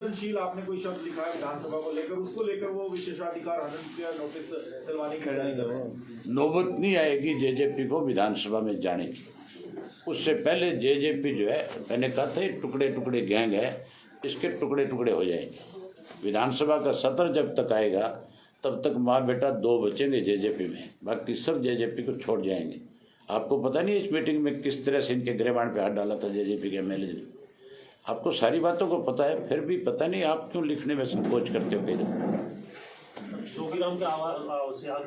संवेदनशील आपने कोई शब्द लिखा है विधानसभा को लेकर, उसको लेकर वो विशेषाधिकार हनन का नोटिस दिलवाने की नौबत नहीं आएगी जेजेपी को विधानसभा में जाने की। उससे पहले जेजेपी जो है, मैंने कहा था टुकड़े टुकड़े गैंग है, इसके टुकड़े टुकड़े हो जाएंगे। विधानसभा का सत्र जब तक आएगा तब तक माँ बेटा दो बचेंगे जेजेपी में, बाकी सब जेजेपी को छोड़ जाएंगे। आपको पता नहीं इस मीटिंग में किस तरह से इनके गिरेबान पे हाथ डाला था जेजेपी के एमएलए ने। आपको सारी बातों को पता है, फिर भी पता नहीं आप क्यों लिखने में संकोच करते हो। कई शोकीराम के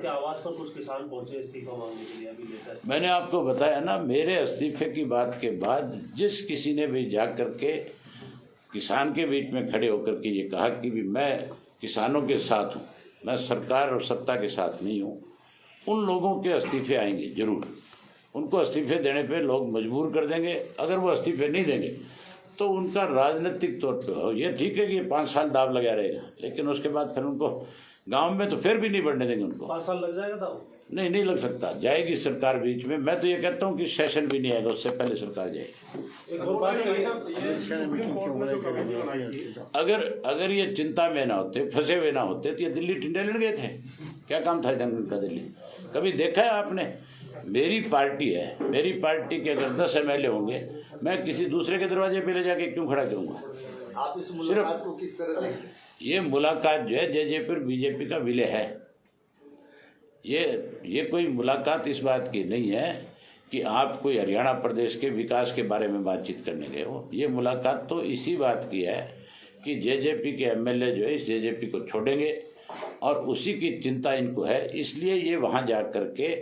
आवास पर कुछ किसान पहुंचे इस्तीफा मांगने के लिए अभी लेकर। मैंने आपको बताया ना, मेरे इस्तीफे की बात के बाद जिस किसी ने भी जा करके किसान के बीच में खड़े होकर के ये कहा कि भी मैं किसानों के साथ हूँ, मैं सरकार और सत्ता के साथ नहीं हूँ, उन लोगों के इस्तीफे आएंगे जरूर। उनको इस्तीफे देने पे लोग मजबूर कर देंगे। अगर वो इस्तीफे नहीं देंगे तो उनका राजनीतिक तौर पे हो, ये ठीक है कि 5 साल दाव लगा रहेगा, लेकिन उसके बाद फिर उनको गांव में तो फिर भी नहीं बढ़ने देंगे उनको। 5 साल लग जाएगा दाव? नहीं लग सकता। जाएगी सरकार बीच में। मैं तो ये कहता हूँ कि सेशन भी नहीं आएगा, उससे पहले सरकार जाएगी। अगर ये चिंता में ना होते, फंसे हुए ना होते तो ये दिल्ली टिंडे लड़ गए थे। क्या काम था इनका दिल्ली? कभी देखा है आपने? मेरी पार्टी है, मेरी पार्टी के अगर 10 एमएलए होंगे, मैं किसी दूसरे के दरवाजे पे ले जाके क्यों खड़ा करूंगा? आप इस मुलाकात को किस तरह देखते हैं? ये मुलाकात जो है जेजेपी और बीजेपी का विलय है। ये कोई मुलाकात इस बात की नहीं है कि आप कोई हरियाणा प्रदेश के विकास के बारे में बातचीत करने गए हो। ये मुलाकात तो इसी बात की है कि जेजेपी के एमएलए जो है इस जेजेपी को छोड़ेंगे और उसी की चिंता इनको है। इसलिए ये वहाँ जा करके,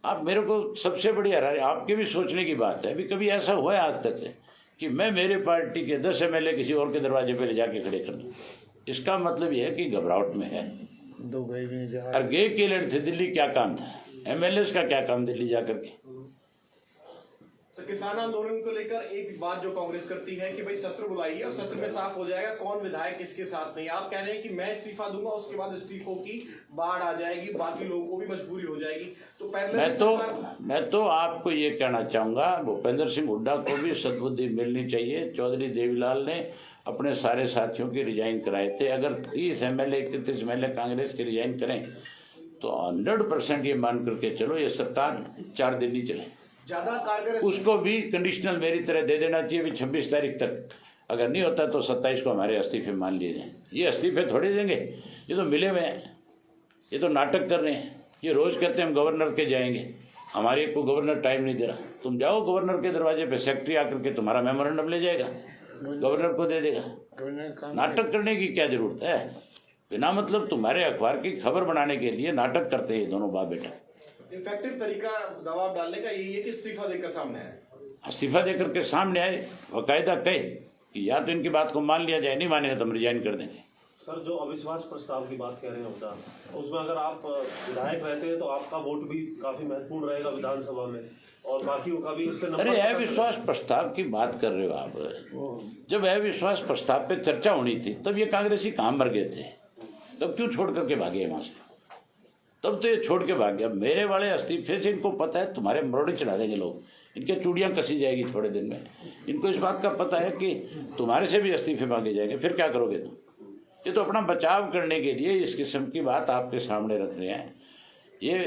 आप मेरे को सबसे बड़ी हैरानी, आपके भी सोचने की बात है, अभी कभी ऐसा हुआ है आज तक कि मैं मेरे पार्टी के 10 एमएलए किसी और के दरवाजे पे ले जाके खड़े कर दूं? इसका मतलब यह है कि घबराहट में है। और गए के लड़े थे दिल्ली, क्या काम था? एमएलए का क्या काम दिल्ली जाकर के? किसान आंदोलन को लेकर एक बात जो कांग्रेस करती है कि भाई सत्र बुलाइए और सत्र में साफ हो जाएगा कौन विधायक किसके साथ नहीं। आप कह रहे हैं कि मैं इस्तीफा दूंगा, उसके बाद इस्तीफों की बाढ़ आ जाएगी, बाकी लोगों को भी मजबूरी हो जाएगी। तो पहले मैं तो आपको ये कहना चाहूंगा, भूपेंद्र सिंह हुड्डा को भी सद्बुद्धि मिलनी चाहिए। चौधरी देवीलाल ने अपने सारे साथियों के रिजाइन कराए थे। अगर 30 एमएलए 31 एमएलए कांग्रेस के रिजाइन करें तो 100% ये मान करके चलो ये सरकार 4 दिन नहीं चले। ज्यादा कारगर उसको भी कंडीशनल मेरी तरह दे देना चाहिए भी 26 तारीख तक। अगर नहीं होता तो 27 को हमारे इस्तीफे मान लिए जाए। ये इस्तीफे थोड़े देंगे, ये तो मिले हुए हैं, ये तो नाटक कर रहे हैं। ये रोज कहते हैं हम गवर्नर के जाएंगे, हमारे को गवर्नर टाइम नहीं दे रहा। तुम जाओ गवर्नर के दरवाजे पे, सेक्रेटरी आकर के तुम्हारा मेमोरेंडम ले जाएगा, गवर्नर को दे देगा। नाटक करने की क्या जरूरत है? बिना मतलब तुम्हारे अखबार की खबर बनाने के लिए नाटक करते हैं दोनों बाप बेटा। इफेक्टिव तरीका दबाव डालने का यही है कि इस्तीफा देकर सामने आए। इस्तीफा देकर के सामने आए, बाकायदा कहे कि या तो इनकी बात को मान लिया जाए, नहीं मानेगा तो हम रिजाइन कर देंगे। सर, जो अविश्वास प्रस्ताव की बात कह रहे हैं हुड्डा, उसमें अगर आप विधायक रहते हैं तो आपका वोट भी काफी महत्वपूर्ण रहेगा विधानसभा में और बाकियों का भी। उससे अरे अविश्वास प्रस्ताव की बात कर रहे हो आप? जब अविश्वास प्रस्ताव पे चर्चा होनी थी तब ये कांग्रेसी कहाँ मर गए थे? तब क्यों छोड़ करके भागे वहां से? तब तो ये छोड़ के भाग गया। मेरे वाले इस्तीफे से इनको पता है तुम्हारे मरोड़े चढ़ा देंगे लोग, इनके चूड़ियां कसी जाएगी थोड़े दिन में। इनको इस बात का पता है कि तुम्हारे से भी इस्तीफे मांगे जाएंगे, फिर क्या करोगे तुम? ये तो अपना बचाव करने के लिए इस किस्म की बात आपके सामने रख रहे हैं। ये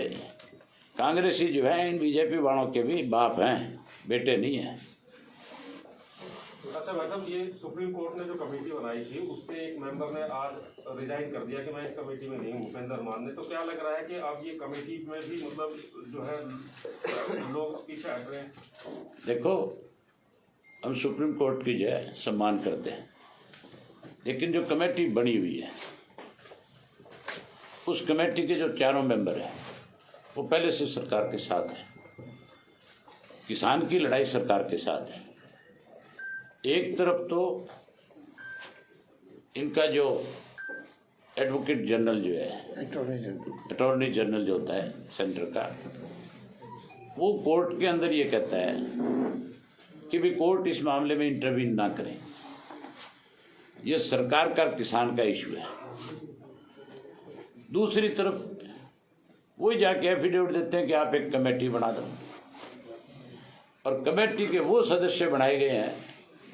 कांग्रेसी जो है इन बीजेपी वालों के भी बाप हैं, बेटे नहीं हैं। अच्छा भाई साहब, ये सुप्रीम कोर्ट ने जो कमेटी बनाई थी उसके एक मेंबर ने आज रिजाइन कर दिया कि मैं इस कमेटी में नहीं हूँ, उपेंद्र मान ने। तो क्या लग रहा है कि अब ये कमेटी में भी मतलब जो है लोग पीछे हट रहे हैं? देखो, हम सुप्रीम कोर्ट की जो है सम्मान करते हैं, लेकिन जो कमेटी बनी हुई है उस कमेटी के जो 4 मेंबर हैं वो पहले से सरकार के साथ हैं। किसान की लड़ाई सरकार के साथ है। एक तरफ तो इनका जो एडवोकेट जनरल जो है, अटॉर्नी जनरल जो होता है सेंटर का, वो कोर्ट के अंदर ये कहता है कि भी कोर्ट इस मामले में इंटरवीन ना करें, ये सरकार का किसान का इशू है। दूसरी तरफ वही जाके एफिडेविट देते हैं कि आप एक कमेटी बना दो, और कमेटी के वो सदस्य बनाए गए हैं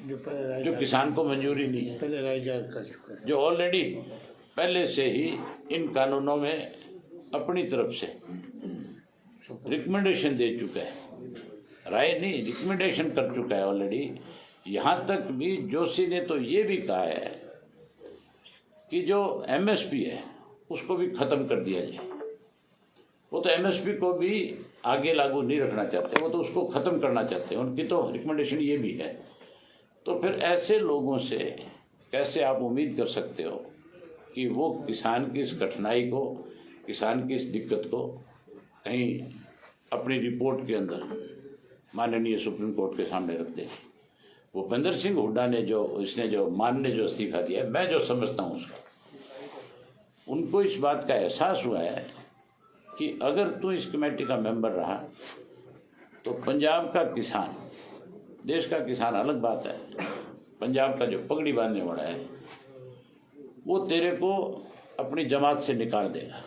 जो किसान को मंजूरी नहीं है, पहले राय जाहिर कर चुका है। जो ऑलरेडी पहले से ही इन कानूनों में अपनी तरफ से रिकमेंडेशन दे चुका है, राय नहीं रिकमेंडेशन कर चुका है ऑलरेडी। यहाँ तक भी जोशी ने तो ये भी कहा है कि जो एमएसपी है उसको भी खत्म कर दिया जाए। वो तो एमएसपी को भी आगे लागू नहीं रखना चाहते, वो तो उसको खत्म करना चाहते हैं, उनकी तो रिकमेंडेशन ये भी है। तो फिर ऐसे लोगों से कैसे आप उम्मीद कर सकते हो कि वो किसान की इस कठिनाई को, किसान की इस दिक्कत को कहीं अपनी रिपोर्ट के अंदर माननीय सुप्रीम कोर्ट के सामने रख दे। भूपेंद्र सिंह हुड्डा ने जो मान ने जो इस्तीफा दिया, मैं जो समझता हूँ उसको, उनको इस बात का एहसास हुआ है कि अगर तू इस कमेटी का मेंबर रहा तो पंजाब का किसान, देश का किसान अलग बात है, पंजाब का जो पगड़ी बांधने वाला है वो तेरे को अपनी जमात से निकाल देगा।